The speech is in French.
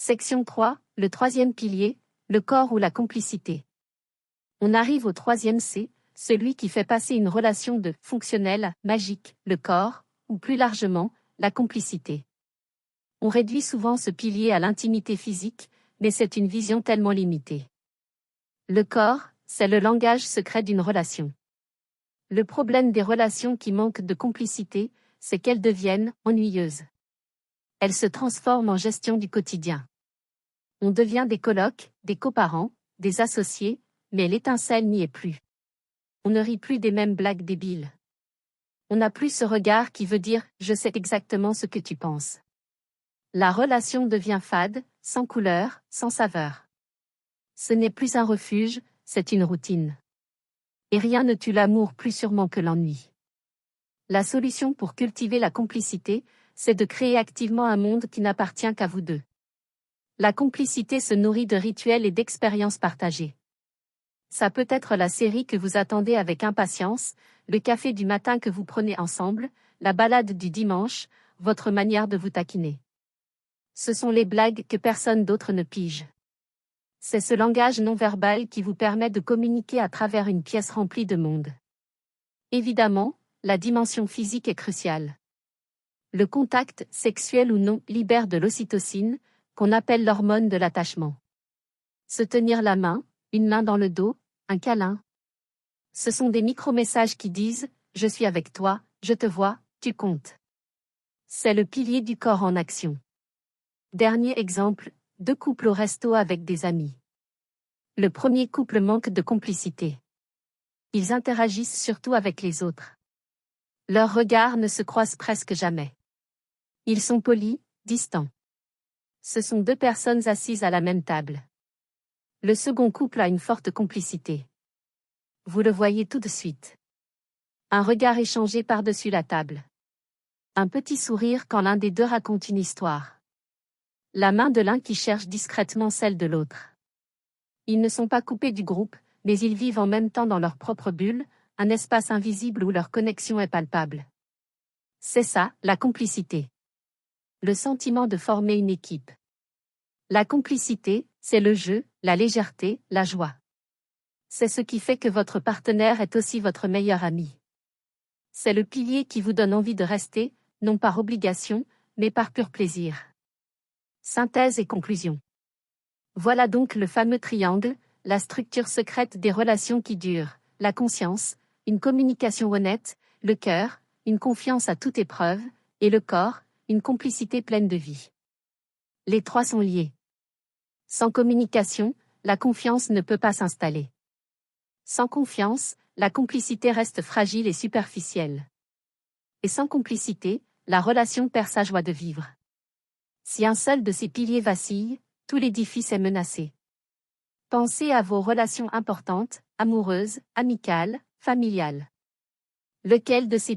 Section 3, le troisième pilier, le corps ou la complicité. On arrive au troisième C, celui qui fait passer une relation de fonctionnelle, magique, le corps, ou plus largement, la complicité. On réduit souvent ce pilier à l'intimité physique, mais c'est une vision tellement limitée. Le corps, c'est le langage secret d'une relation. Le problème des relations qui manquent de complicité, c'est qu'elles deviennent ennuyeuses. Elles se transforment en gestion du quotidien. On devient des colocs, des coparents, des associés, mais l'étincelle n'y est plus. On ne rit plus des mêmes blagues débiles. On n'a plus ce regard qui veut dire « je sais exactement ce que tu penses ». La relation devient fade, sans couleur, sans saveur. Ce n'est plus un refuge, c'est une routine. Et rien ne tue l'amour plus sûrement que l'ennui. La solution pour cultiver la complicité, c'est de créer activement un monde qui n'appartient qu'à vous deux. La complicité se nourrit de rituels et d'expériences partagées. Ça peut être la série que vous attendez avec impatience, le café du matin que vous prenez ensemble, la balade du dimanche, votre manière de vous taquiner. Ce sont les blagues que personne d'autre ne pige. C'est ce langage non-verbal qui vous permet de communiquer à travers une pièce remplie de monde. Évidemment, la dimension physique est cruciale. Le contact, sexuel ou non, libère de l'ocytocine, qu'on appelle l'hormone de l'attachement. Se tenir la main, une main dans le dos, un câlin. Ce sont des micro-messages qui disent « Je suis avec toi, je te vois, tu comptes ». C'est le pilier du corps en action. Dernier exemple, 2 couples au resto avec des amis. Le premier couple manque de complicité. Ils interagissent surtout avec les autres. Leurs regards ne se croisent presque jamais. Ils sont polis, distants. Ce sont 2 personnes assises à la même table. Le second couple a une forte complicité. Vous le voyez tout de suite. Un regard échangé par-dessus la table. Un petit sourire quand l'un des deux raconte une histoire. La main de l'un qui cherche discrètement celle de l'autre. Ils ne sont pas coupés du groupe, mais ils vivent en même temps dans leur propre bulle, un espace invisible où leur connexion est palpable. C'est ça, la complicité. Le sentiment de former une équipe. La complicité, c'est le jeu, la légèreté, la joie. C'est ce qui fait que votre partenaire est aussi votre meilleur ami. C'est le pilier qui vous donne envie de rester, non par obligation, mais par pur plaisir. Synthèse et conclusion. Voilà donc le fameux triangle, la structure secrète des relations qui durent, la conscience, une communication honnête, le cœur, une confiance à toute épreuve, et le corps, une complicité pleine de vie. Les 3 sont liés. Sans communication, la confiance ne peut pas s'installer. Sans confiance, la complicité reste fragile et superficielle. Et sans complicité, la relation perd sa joie de vivre. Si un seul de ces piliers vacille, tout l'édifice est menacé. Pensez à vos relations importantes, amoureuses, amicales, familiales. Lequel de ces